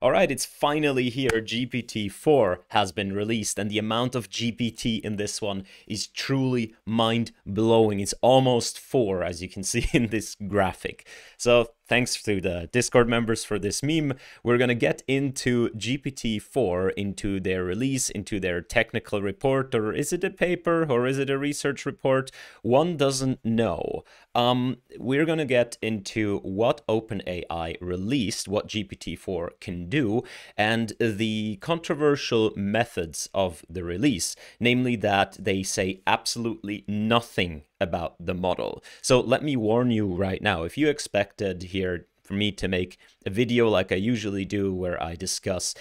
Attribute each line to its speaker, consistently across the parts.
Speaker 1: All right, it's finally here. GPT-4 has been released, and the amount of GPT in this one is truly mind-blowing. It's almost 4, as you can see in this graphic. So thanks to the Discord members for this meme. We're going to get into GPT-4, into their release, into their technical report, or is it a paper, or is it a research report? One doesn't know. We're going to get into what OpenAI released, what GPT-4 can do, and the controversial methods of the release, namely that they say absolutely nothing about the model. So let me warn you right now, if you expected here for me to make a video like I usually do where I discuss,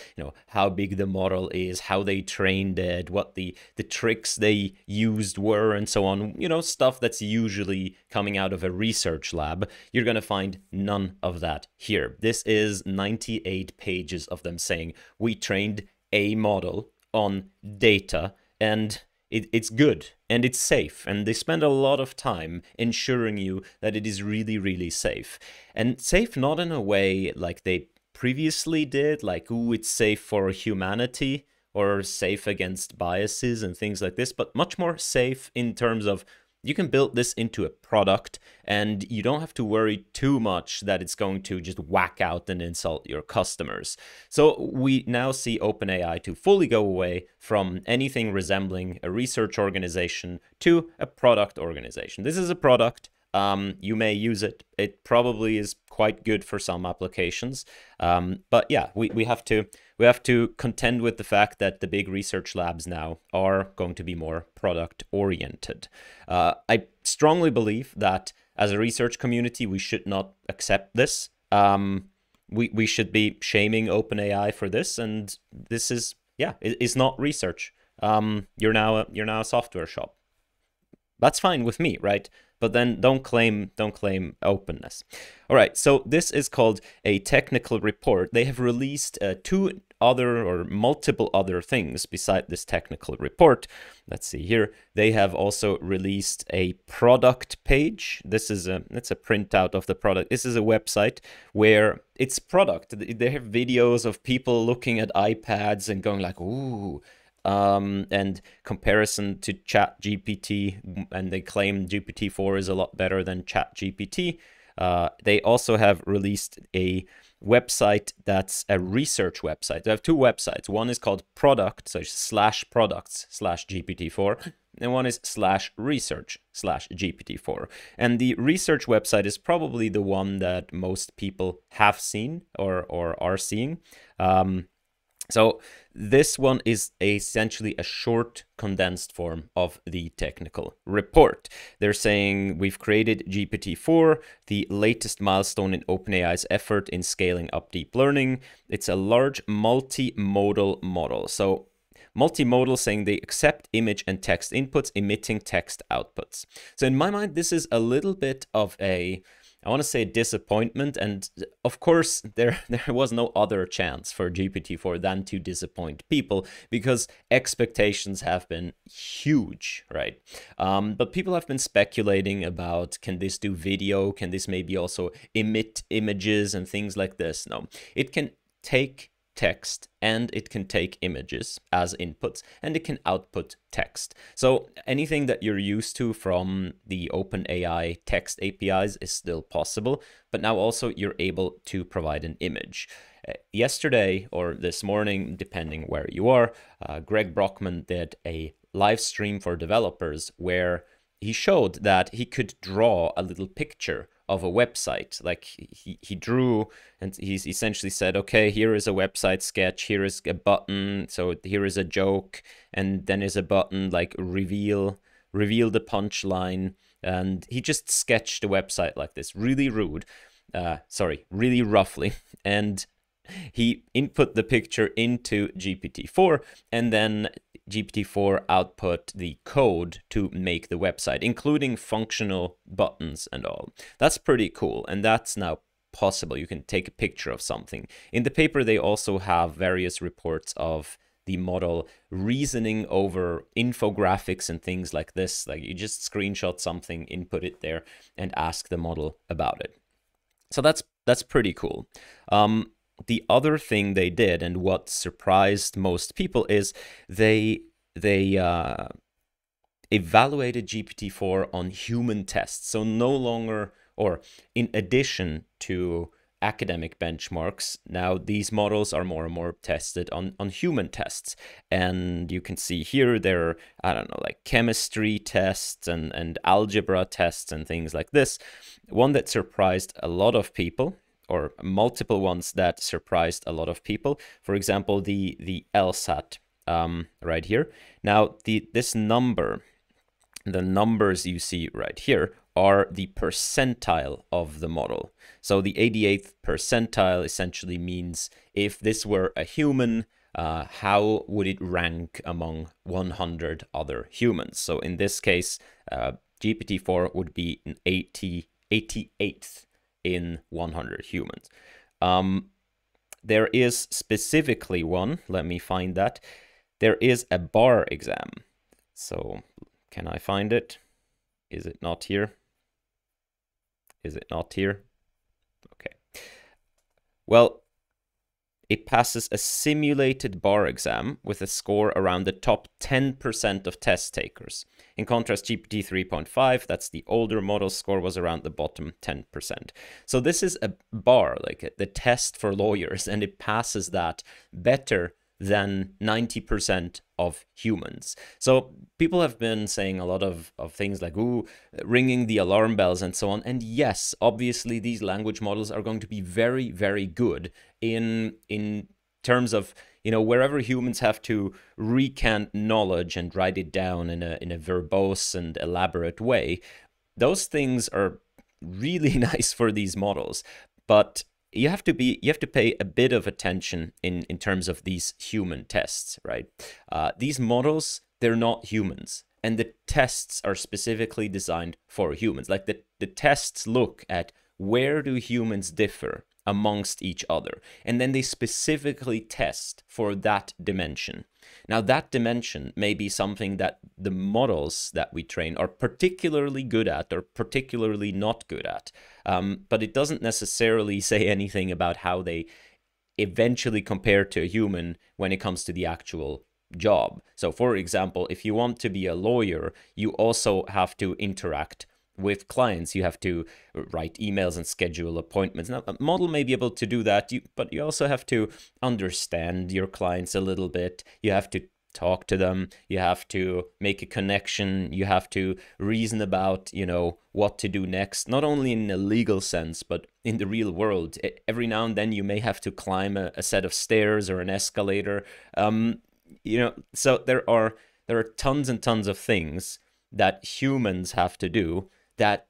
Speaker 1: how big the model is, how they trained it, what the tricks they used were, and so on, stuff that's usually coming out of a research lab, you're going to find none of that here. This is 98 pages of them saying, we trained a model on data, and it's good and it's safe, and they spend a lot of time ensuring you that it is really, really safe. And safe not in a way like they previously did, like, ooh, it's safe for humanity or safe against biases and things like this, but much more safe in terms of you can build this into a product and you don't have to worry too much that it's going to just whack out and insult your customers. So we now see OpenAI to fully go away from anything resembling a research organization to a product organization. This is a product. You may use it. It probably is quite good for some applications. But yeah, we have to contend with the fact that the big research labs now are going to be more product oriented. I strongly believe that as a research community, we should not accept this. We should be shaming OpenAI for this, and this is, yeah, it's not research. You're now a software shop. That's fine with me, right? But then don't claim openness. All right, so this is called a technical report. They have released two other or multiple other things beside this technical report. Let's see here. They have also released a product page. That's a printout of the product. This is a website where it's product. They have videos of people looking at iPads and going like, ooh, and comparison to ChatGPT, and they claim GPT-4 is a lot better than ChatGPT. They also have released a website that's a research website. They have two websites. One is called product, so /products/GPT-4, and one is /research/GPT-4. And the research website is probably the one that most people have seen or are seeing. So this one is essentially a short, condensed form of the technical report. They're saying we've created GPT-4, the latest milestone in OpenAI's effort in scaling up deep learning. It's a large multimodal model. So multimodal, saying they accept image and text inputs, emitting text outputs. So in my mind, this is a little bit of a, I want to say, disappointment. And of course, there was no other chance for GPT-4 than to disappoint people, because expectations have been huge, right? But people have been speculating about, can this do video? Can this maybe also emit images and things like this? No, it can take text and it can take images as inputs, and it can output text. So anything that you're used to from the OpenAI text APIs is still possible, but now also you're able to provide an image. Yesterday or this morning, depending where you are, Greg Brockman did a live stream for developers where he showed that he could draw a little picture of a website. Like he drew, and he's essentially said, okay, here is a website sketch, here is a button, so here is a joke, and then is a button like reveal the punchline, and he just sketched the website like this, really rude, really roughly, and he input the picture into GPT-4, and then GPT-4 output the code to make the website, including functional buttons and all. That's pretty cool, and that's now possible. You can take a picture of something. In the paper, they also have various reports of the model reasoning over infographics and things like this. Like, you just screenshot something, input it there, and ask the model about it. So that's pretty cool. the other thing they did, and what surprised most people, is they evaluated GPT-4 on human tests. So no longer, or in addition to academic benchmarks, now these models are more and more tested on human tests. And you can see here there are, I don't know, like chemistry tests and algebra tests and things like this. One that surprised a lot of people, or multiple ones that surprised a lot of people, for example, the LSAT right here. Now this number, the numbers you see right here, are the percentile of the model. So the 88th percentile essentially means if this were a human, how would it rank among 100 other humans? So in this case, GPT-4 would be an 88th in 100 humans. There is specifically one, let me find that. There is a bar exam. So can I find it? Is it not here? Is it not here? Okay. Well, it passes a simulated bar exam with a score around the top 10% of test takers. In contrast, GPT 3.5, that's the older model, score was around the bottom 10%. So this is a bar, like the test for lawyers, and it passes that better than 90% of humans. So people have been saying a lot of things like, ooh, ringing the alarm bells and so on. And yes, obviously these language models are going to be very, very good in terms of, you know, wherever humans have to recant knowledge and write it down in a verbose and elaborate way. Those things are really nice for these models, but you have to pay a bit of attention in terms of these human tests, right? These models, they're not humans, and the tests are specifically designed for humans. Like the tests look at where do humans differ amongst each other, and then they specifically test for that dimension. Now that dimension may be something that the models that we train are particularly good at or particularly not good at, but it doesn't necessarily say anything about how they eventually compare to a human when it comes to the actual job. So for example, if you want to be a lawyer, you also have to interact with clients. You have to write emails and schedule appointments. Now, a model may be able to do that, but you also have to understand your clients a little bit. You have to talk to them. You have to make a connection. You have to reason about, you know, what to do next, not only in a legal sense, but in the real world. Every now and then you may have to climb a set of stairs or an escalator. You know, so there are tons and tons of things that humans have to do that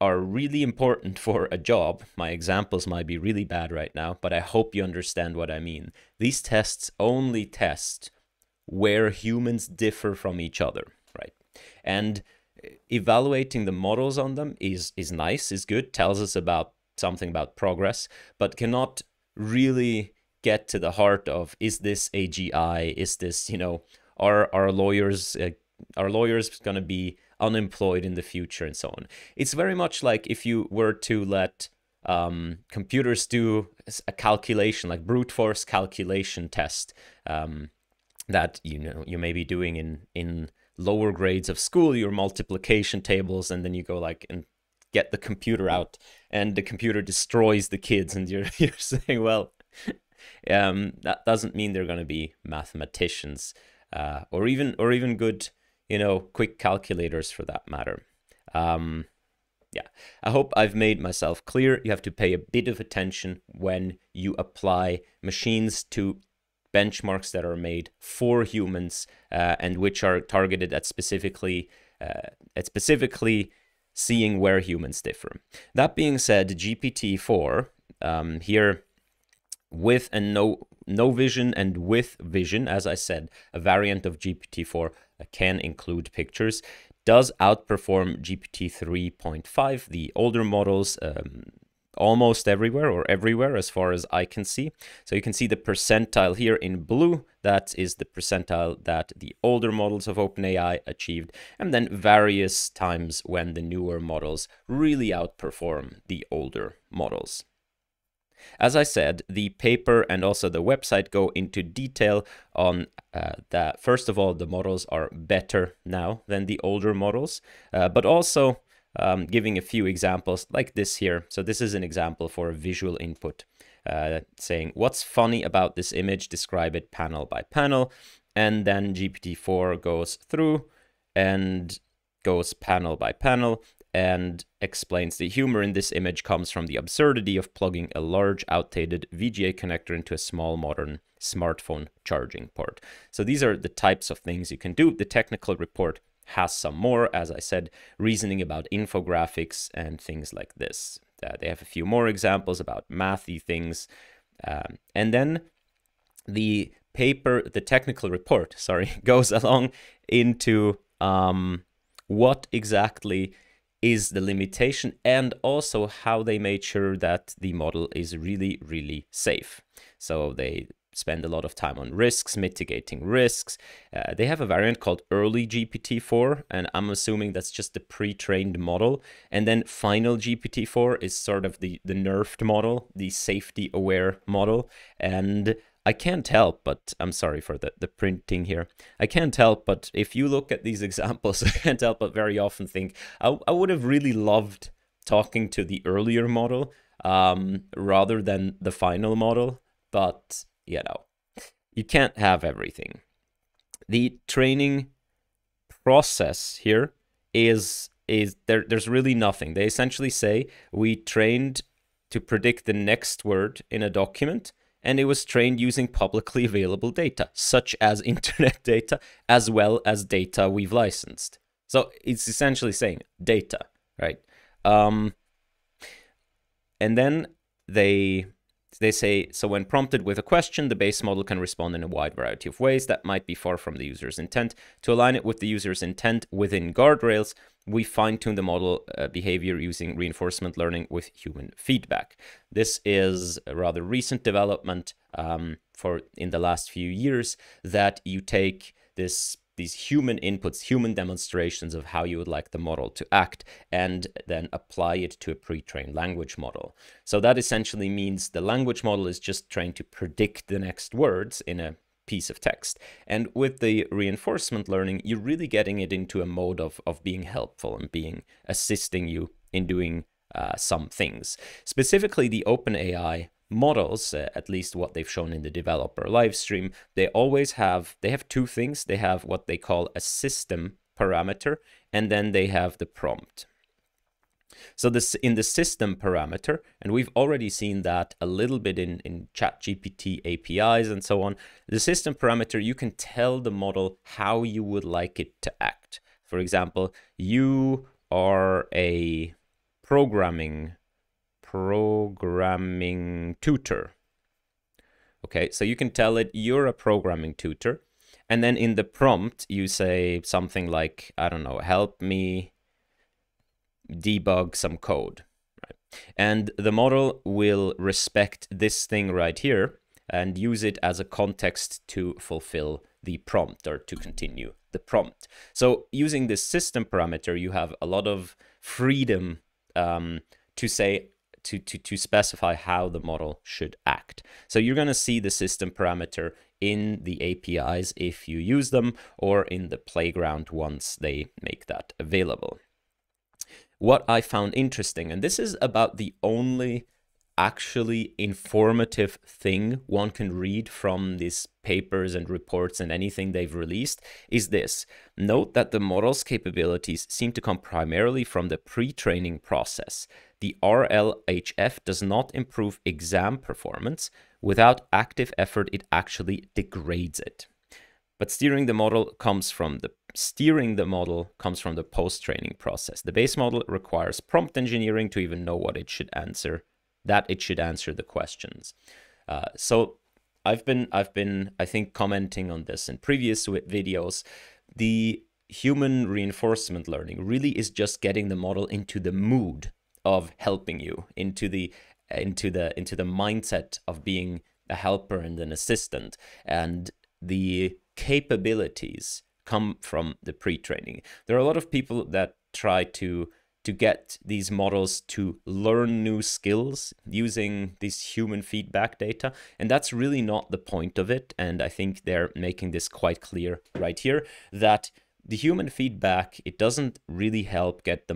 Speaker 1: are really important for a job. My examples might be really bad right now, but I hope you understand what I mean. These tests only test where humans differ from each other, right? And evaluating the models on them is nice, is good, tells us about something about progress, but cannot really get to the heart of, is this AGI? Is this, you know, are lawyers going to be unemployed in the future and so on? It's very much like if you were to let computers do a calculation, like brute force calculation test that you may be doing in lower grades of school, your multiplication tables, and then you go like and get the computer out, and the computer destroys the kids, and you're saying, well, that doesn't mean they're going to be mathematicians or even good, you know, quick calculators for that matter. Yeah, I hope I've made myself clear. You have to pay a bit of attention when you apply machines to benchmarks that are made for humans and which are targeted at specifically seeing where humans differ. That being said, GPT-4 here, with and no vision and with vision, as I said, a variant of GPT-4 can include pictures, does outperform GPT 3.5, the older models, almost everywhere, or everywhere as far as I can see. So you can see the percentile here in blue. That is the percentile that the older models of OpenAI achieved, and then various times when the newer models really outperform the older models. As I said, the paper and also the website go into detail on that. First of all, the models are better now than the older models, but also giving a few examples like this here. So this is an example for a visual input, saying what's funny about this image, describe it panel by panel. And then GPT-4 goes through and goes panel by panel and explains the humor in this image comes from the absurdity of plugging a large outdated VGA connector into a small modern smartphone charging port. So these are the types of things you can do. The technical report has some more, as I said, reasoning about infographics and things like this. They have a few more examples about mathy things. And then the paper, the technical report, sorry, goes along into what exactly is the limitation and also how they made sure that the model is really, really safe. So they spend a lot of time on risks, mitigating risks. They have a variant called early GPT-4, and I'm assuming that's just the pre-trained model. And then final GPT-4 is sort of the nerfed model, the safety-aware model. And I can't help but, I'm sorry for the printing here. I can't help but, if you look at these examples, I can't help but very often think, I would have really loved talking to the earlier model rather than the final model. But, you know, you can't have everything. The training process here is there's really nothing. They essentially say, we trained to predict the next word in a document, and it was trained using publicly available data, such as internet data, as well as data we've licensed. So it's essentially saying data, right? And then they say, so when prompted with a question, the base model can respond in a wide variety of ways that might be far from the user's intent. To align it with the user's intent within guardrails, we fine-tune the model behavior using reinforcement learning with human feedback. This is a rather recent development in the last few years, that you take these human inputs, human demonstrations of how you would like the model to act, and then apply it to a pre-trained language model. So that essentially means the language model is just trying to predict the next words in a piece of text. And with the reinforcement learning, you're really getting it into a mode of being helpful and assisting you in doing some things. Specifically, the OpenAI models, at least what they've shown in the developer live stream, they have two things. They have what they call a system parameter, and then they have the prompt. So this in the system parameter, and we've already seen that a little bit in ChatGPT APIs and so on. The system parameter, you can tell the model how you would like it to act. For example, you are a programming tutor. Okay, so you can tell it you're a programming tutor, and then in the prompt you say something like, I don't know, help me debug some code, right? And the model will respect this thing right here and use it as a context to fulfill the prompt or to continue the prompt. So using this system parameter, you have a lot of freedom to say, to specify how the model should act. So you're going to see the system parameter in the APIs if you use them, or in the playground once they make that available. What I found interesting, and this is about the only actually informative thing one can read from these papers and reports and anything they've released, is this. Note that the model's capabilities seem to come primarily from the pre-training process. The RLHF does not improve exam performance. Without active effort, it actually degrades it. But steering the model comes from the post-training process. The base model requires prompt engineering to even know what it should answer, that it should answer the questions. So I've been, I think, commenting on this in previous videos. The human reinforcement learning really is just getting the model into the mood of helping you, into the mindset of being a helper and an assistant, and the capabilities come from the pre-training. There are a lot of people that try to to get these models to learn new skills using this human feedback data. And that's really not the point of it. And I think they're making this quite clear right here, that the human feedback, it doesn't really help getting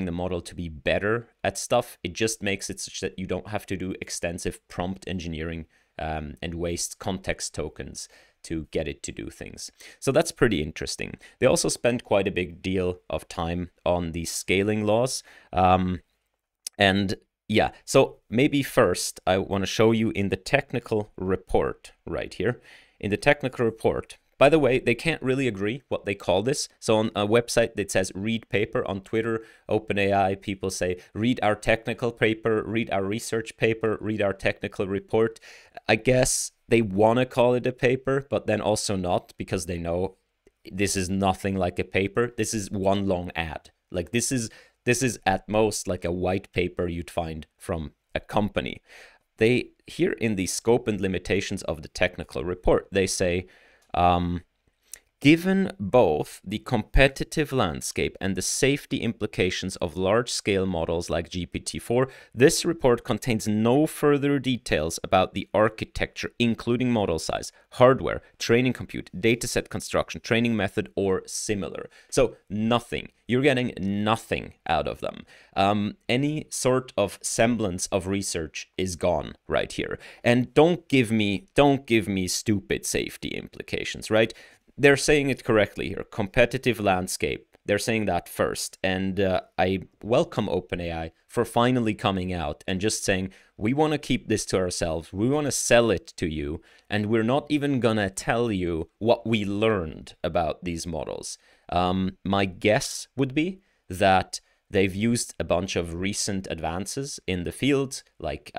Speaker 1: the model to be better at stuff. It just makes it such that you don't have to do extensive prompt engineering and waste context tokens to get it to do things. So that's pretty interesting. They also spend quite a big deal of time on the scaling laws. And yeah, so maybe first I want to show you in the technical report right here. In the technical report, by the way, they can't really agree what they call this. So on a website that says read paper, on Twitter, OpenAI, people say read our technical paper, read our research paper, read our technical report. I guess they want to call it a paper, but then also not, because they know this is nothing like a paper. This is one long ad. Like this is at most like a white paper you'd find from a company. They, here in the scope and limitations of the technical report, they say, given both the competitive landscape and the safety implications of large-scale models like GPT-4, this report contains no further details about the architecture, including model size, hardware, training compute, dataset construction, training method, or similar. So nothing. You're getting nothing out of them. Any sort of semblance of research is gone right here. And don't give me stupid safety implications, right? They're saying it correctly here. Competitive landscape. They're saying that first. And I welcome OpenAI for finally coming out and just saying, we want to keep this to ourselves. We want to sell it to you. And we're not even going to tell you what we learned about these models. My guess would be that they've used a bunch of recent advances in the field, like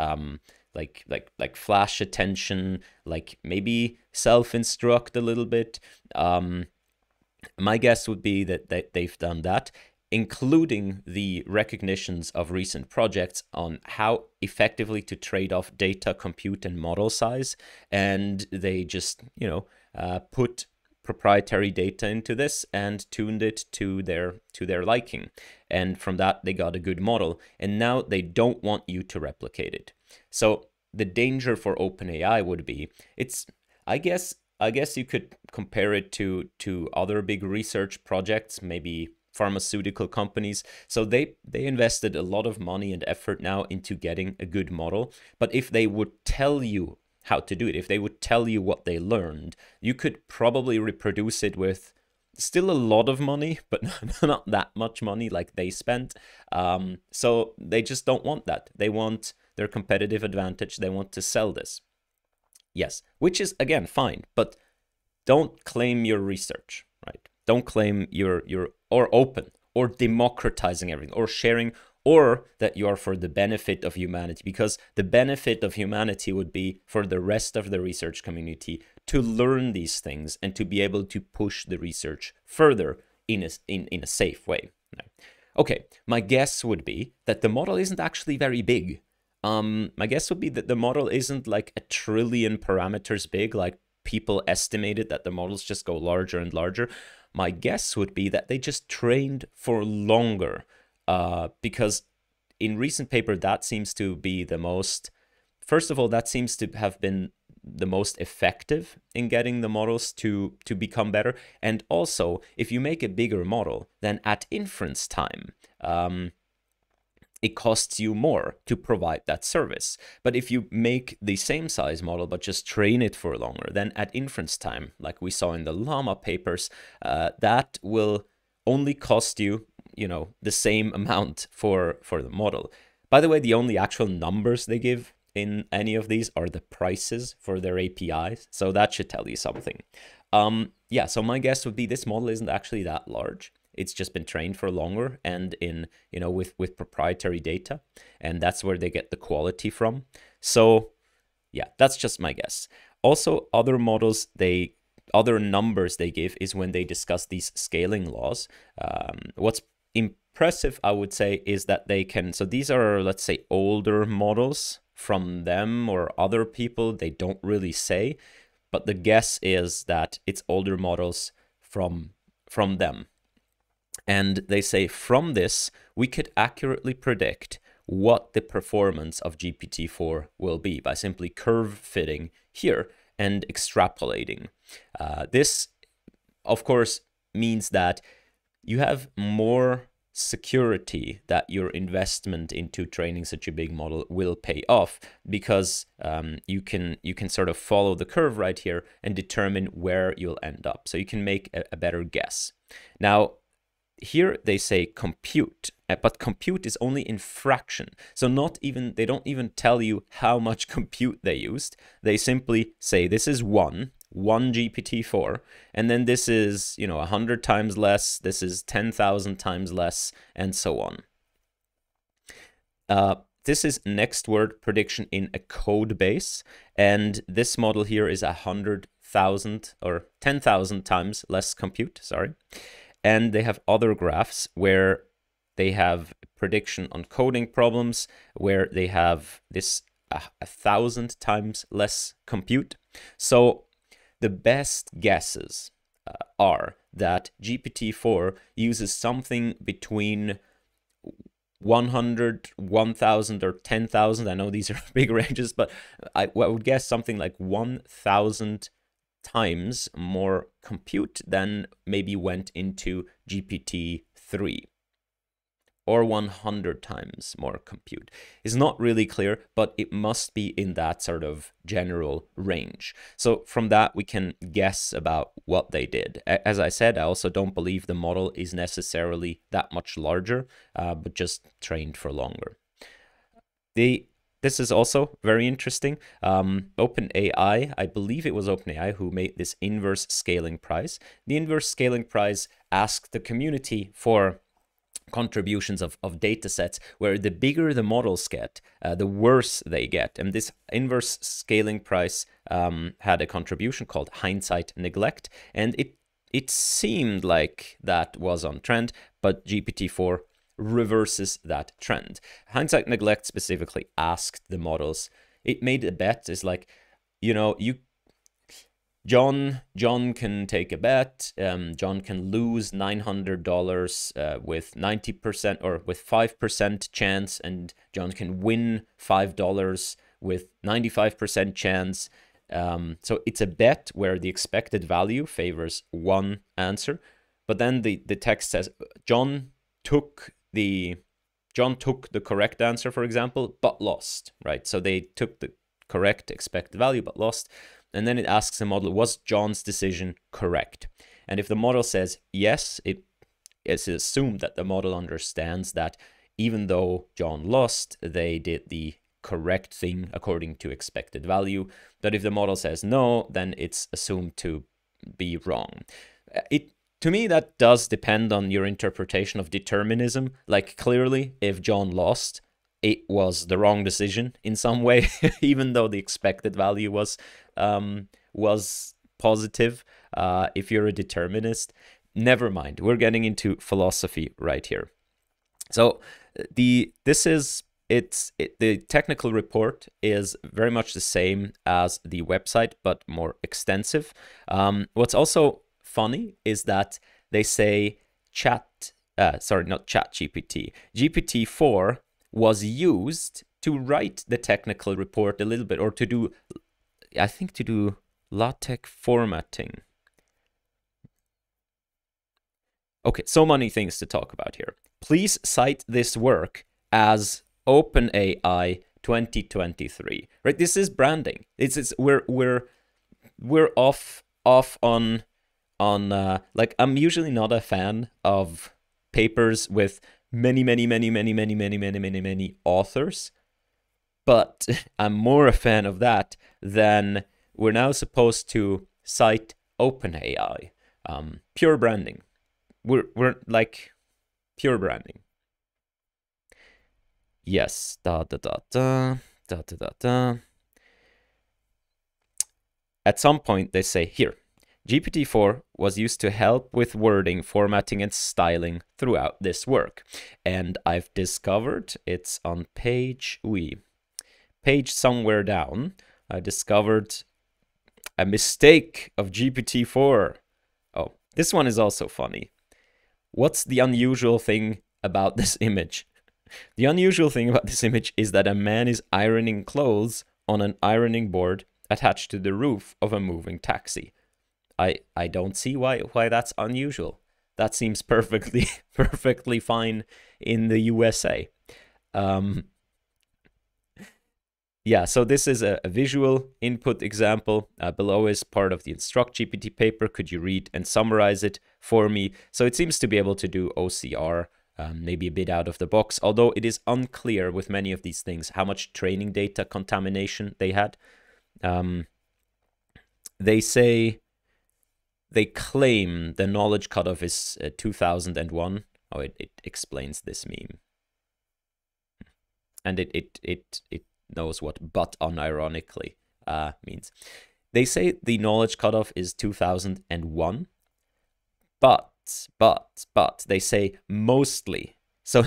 Speaker 1: flash attention, like maybe self-instruct a little bit. My guess would be that they've done that, including the recognitions of recent projects on how effectively to trade off data, compute, and model size. And they just, put proprietary data into this and tuned it to their liking. And from that, they got a good model. And now they don't want you to replicate it. So the danger for OpenAI would be, I guess you could compare it to other big research projects, maybe pharmaceutical companies. So they invested a lot of money and effort now into getting a good model. But if they would tell you how to do it, if they would tell you what they learned, you could probably reproduce it with still a lot of money, but not that much money like they spent. So they just don't want that. They want their competitive advantage. They want to sell this. Yes, which is, again, fine, but don't claim your research, right? Don't claim you're or open or democratizing everything or sharing, or that you are for the benefit of humanity, because the benefit of humanity would be for the rest of the research community to learn these things and to be able to push the research further in a safe way. Okay, my guess would be that the model isn't actually very big. My guess would be that the model isn't like 1 trillion parameters big, like people estimated that the models just go larger and larger. My guess would be that they just trained for longer, because in recent paper, that seems to be the most, first of all, that seems to have been the most effective in getting the models to become better. And also, if you make a bigger model, then at inference time, it costs you more to provide that service. But if you make the same size model, but just train it for longer, then at inference time, like we saw in the Llama papers, that will only cost you, the same amount for the model. By the way, the only actual numbers they give in any of these are the prices for their APIs. So that should tell you something. Yeah, so my guess would be this model isn't actually that large. It's just been trained for longer and in, with proprietary data. And that's where they get the quality from. So yeah, that's just my guess. Also, other models, other numbers they give is when they discuss these scaling laws. What's impressive, I would say, is that they can, so these are, let's say, older models from them or other people. They don't really say, but the guess is that it's older models from them. And they say from this, we could accurately predict what the performance of GPT-4 will be by simply curve fitting here and extrapolating. This, of course, means that you have more security that your investment into training such a big model will pay off, because you can sort of follow the curve right here and determine where you'll end up. So you can make a better guess. Now, here they say compute, but compute is only in fraction. So they don't even tell you how much compute they used. They simply say this is one GPT-4, and then this is, 100 times less, this is 10,000 times less, and so on. This is next word prediction in a code base, and this model here is 100,000 or 10,000 times less compute, sorry. And they have other graphs where they have prediction on coding problems, where they have this 1,000 times less compute. So the best guesses are that GPT-4 uses something between 100, 1,000, or 10,000. I know these are big ranges, but I would guess something like 1,000 times more compute than maybe went into GPT-3, or 100 times more compute. It's not really clear, but it must be in that sort of general range. So from that, we can guess about what they did. As I said, I also don't believe the model is necessarily that much larger, but just trained for longer. This is also very interesting. OpenAI, I believe it was OpenAI who made this inverse scaling prize. The inverse scaling prize asked the community for contributions of data sets where the bigger the models get, the worse they get. And this inverse scaling prize had a contribution called Hindsight Neglect, and it seemed like that was on trend, but GPT-4 reverses that trend. Hindsight Neglect specifically asked the models, it made a bet. It's like, John can take a bet. John can lose $900 with 90% or with 5% chance, and John can win $5 with 95% chance. So it's a bet where the expected value favors one answer, but then the text says John took the correct answer, for example, but lost, right? So they took the correct expected value but lost. And then it asks the model, was John's decision correct? And if the model says yes, it's assumed that the model understands that even though John lost, they did the correct thing according to expected value. But if the model says no, then it's assumed to be wrong. To me, that does depend on your interpretation of determinism. Like, clearly, if John lost, it was the wrong decision in some way, even though the expected value was positive. If you're a determinist, never mind. We're getting into philosophy right here. So the technical report is very much the same as the website, but more extensive. What's also funny is that they say GPT-4 was used to write the technical report a little bit, or to do LaTeX formatting. Okay, so many things to talk about here. Please cite this work as OpenAI 2023. Right? This is branding. We're off on like, I'm usually not a fan of papers with many authors, but I'm more a fan of that than we're now supposed to cite OpenAI. Pure branding. We're like pure branding. Yes. At some point they say here, GPT-4 was used to help with wording, formatting, and styling throughout this work. And I've discovered, it's on page somewhere down, I discovered a mistake of GPT-4. Oh, this one is also funny. What's the unusual thing about this image? The unusual thing about this image is that a man is ironing clothes on an ironing board attached to the roof of a moving taxi. I don't see why that's unusual. That seems perfectly fine in the USA. Yeah, so this is a visual input example. Below is part of the InstructGPT paper. Could you read and summarize it for me? So it seems to be able to do OCR, maybe a bit out of the box, although it is unclear with many of these things how much training data contamination they had. They say, they claim the knowledge cutoff is 2001. Oh, it explains this meme. And it knows what but unironically means. They say the knowledge cutoff is 2001, but they say mostly. So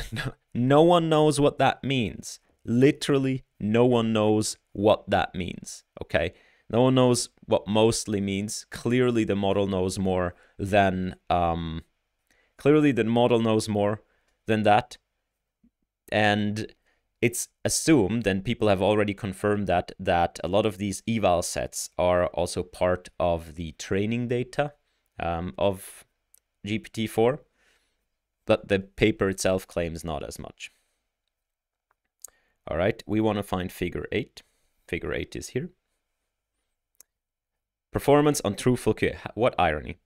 Speaker 1: no one knows what that means. Literally, no one knows what that means, okay? No one knows what mostly means. Clearly, the model knows more than that. And it's assumed, and people have already confirmed that a lot of these eval sets are also part of the training data of GPT-4, but the paper itself claims not as much. All right, we want to find figure 8. Figure 8 is here. Performance on truthful QA. What irony.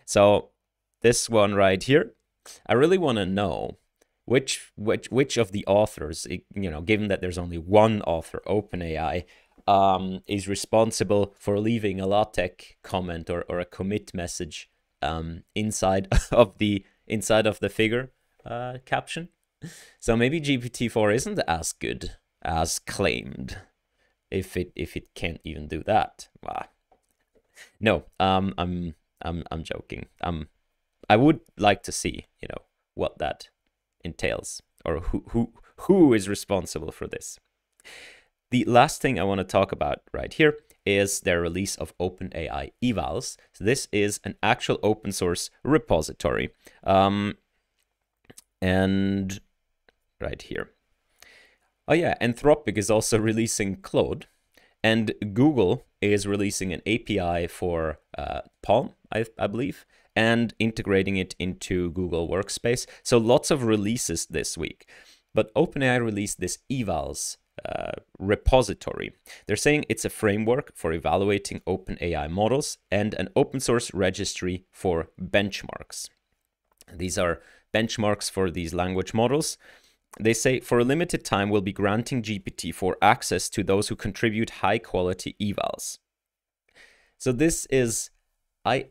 Speaker 1: So this one right here, I really want to know which of the authors, given that there's only one author, OpenAI, is responsible for leaving a LaTeX comment or a commit message inside of the figure caption. So maybe GPT-4 isn't as good as claimed, if it can't even do that. No, I'm joking. I would like to see, what that entails, or who is responsible for this. The last thing I want to talk about right here is their release of OpenAI evals. So this is an actual open source repository, and right here. Oh yeah, Anthropic is also releasing Claude, and Google is releasing an API for Palm, I believe, and integrating it into Google Workspace. So lots of releases this week. But OpenAI released this evals repository. They're saying it's a framework for evaluating OpenAI models and an open source registry for benchmarks. These are benchmarks for these language models. They say for a limited time, we'll be granting GPT-4 access to those who contribute high quality evals. So this is, it's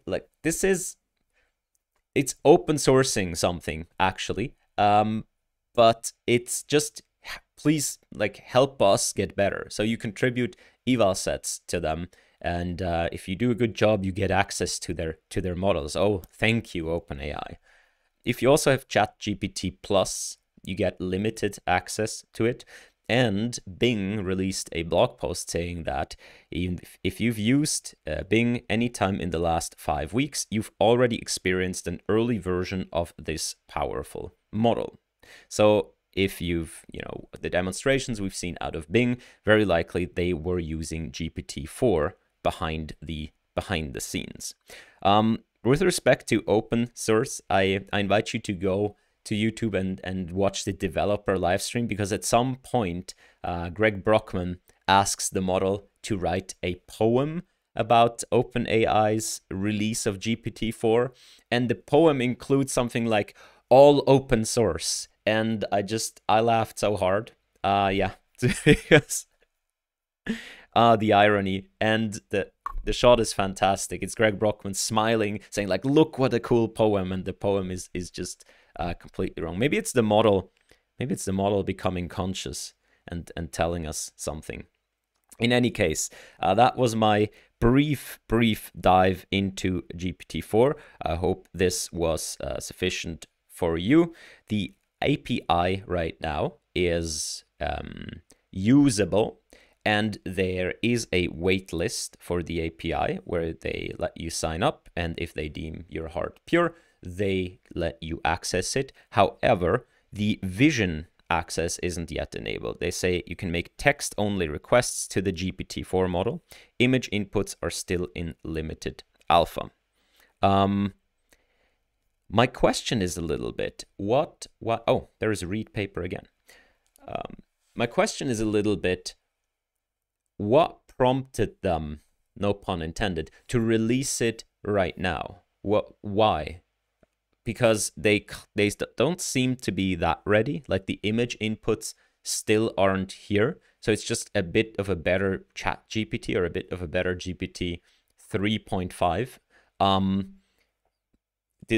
Speaker 1: open sourcing something actually, but it's just, please help us get better. So you contribute eval sets to them, and if you do a good job, you get access to their models. Oh, thank you, OpenAI. If you also have ChatGPT Plus, you get limited access to it. And Bing released a blog post saying that if you've used Bing anytime in the last 5 weeks, you've already experienced an early version of this powerful model. So if you've, the demonstrations we've seen out of Bing, very likely they were using GPT-4 behind the scenes. With respect to open source, I invite you to go to YouTube and watch the developer live stream, because at some point, Greg Brockman asks the model to write a poem about OpenAI's release of GPT-4, and the poem includes something like all open source, and I laughed so hard. Yeah, because the irony, and the shot is fantastic. It's Greg Brockman smiling, saying look what a cool poem, and the poem is just completely wrong. Maybe it's the model becoming conscious and telling us something. In any case, that was my brief dive into GPT-4. I hope this was sufficient for you. The API right now is usable, and there is a wait list for the API where they let you sign up, and if they deem your heart pure, they let you access it. However, the vision access isn't yet enabled. They say you can make text-only requests to the GPT-4 model. Image inputs are still in limited alpha. My question is a little bit, oh, there is a read paper again. My question is a little bit, what prompted them, no pun intended, to release it right now? Why? Because they don't seem to be that ready. Like the image inputs still aren't here. So it's just a bit of a better ChatGPT or a bit of a better GPT 3.5.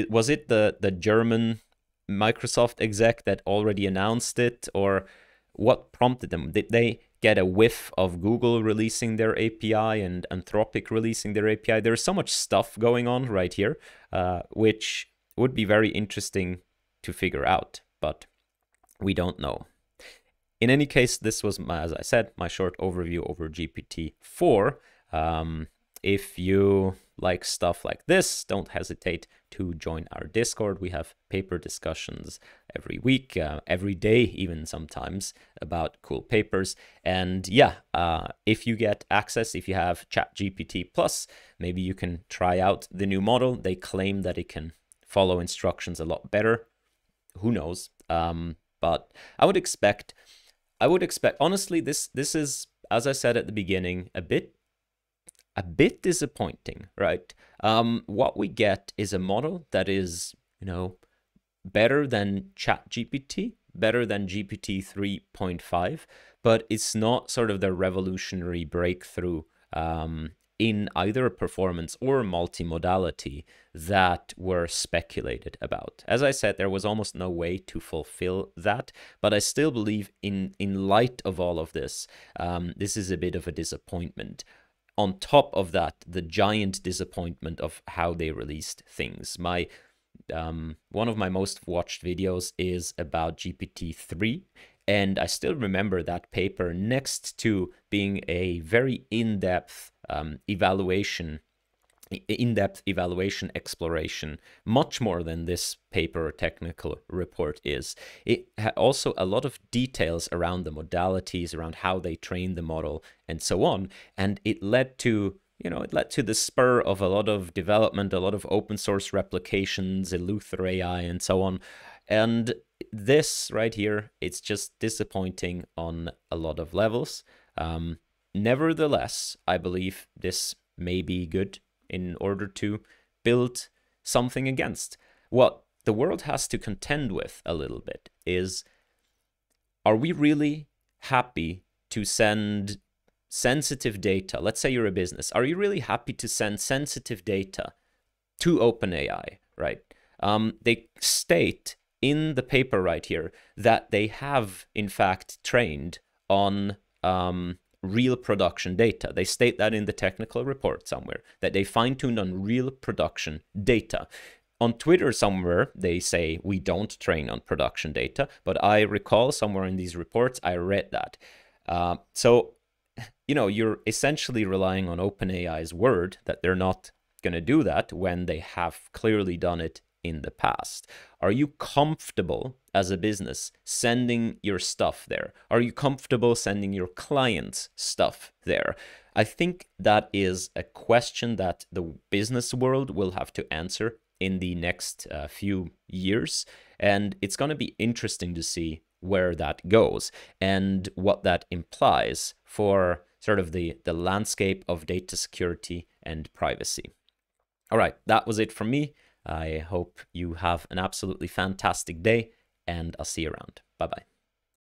Speaker 1: Was it the German Microsoft exec that already announced it, or what prompted them? Did they get a whiff of Google releasing their API and Anthropic releasing their API? There's so much stuff going on right here, which would be very interesting to figure out, but we don't know. In any case, this was, as I said, my short overview over GPT-4. If you like stuff like this, don't hesitate to join our Discord. We have paper discussions every week, every day even sometimes, about cool papers. And yeah, if you get access, if you have ChatGPT Plus, maybe you can try out the new model. They claim that it can follow instructions a lot better. Who knows? But I would expect, honestly, this is, as I said at the beginning, a bit disappointing, right? What we get is a model that is, better than ChatGPT, better than GPT 3.5, but it's not sort of the revolutionary breakthrough in either performance or multimodality that were speculated about. As I said, there was almost no way to fulfill that, but I still believe in light of all of this, this is a bit of a disappointment. On top of that, the giant disappointment of how they released things. One of my most watched videos is about GPT-3, and I still remember that paper next to being a very in-depth evaluation exploration, much more than this paper or technical report is. It had also a lot of details around the modalities, around how they trained the model and so on. And it led to, the spur of a lot of development, a lot of open source replications, Eleuther AI and so on. And this right here, it's just disappointing on a lot of levels. Nevertheless, I believe this may be good in order to build something against. What the world has to contend with a little bit is, are we really happy to send sensitive data? Let's say you're a business. Are you really happy to send sensitive data to OpenAI, right? They state in the paper right here that they have, in fact, trained on real production data. They state that in the technical report somewhere, that they fine-tuned on real production data. On Twitter somewhere, they say we don't train on production data, but I recall somewhere in these reports, I read that. So, you're essentially relying on OpenAI's word that they're not going to do that when they have clearly done it in the past. Are you comfortable as a business sending your stuff there? Are you comfortable sending your clients' stuff there? I think that is a question that the business world will have to answer in the next few years. And it's going to be interesting to see where that goes and what that implies for sort of the landscape of data security and privacy. All right, that was it from me. I hope you have an absolutely fantastic day, and I'll see you around. Bye-bye.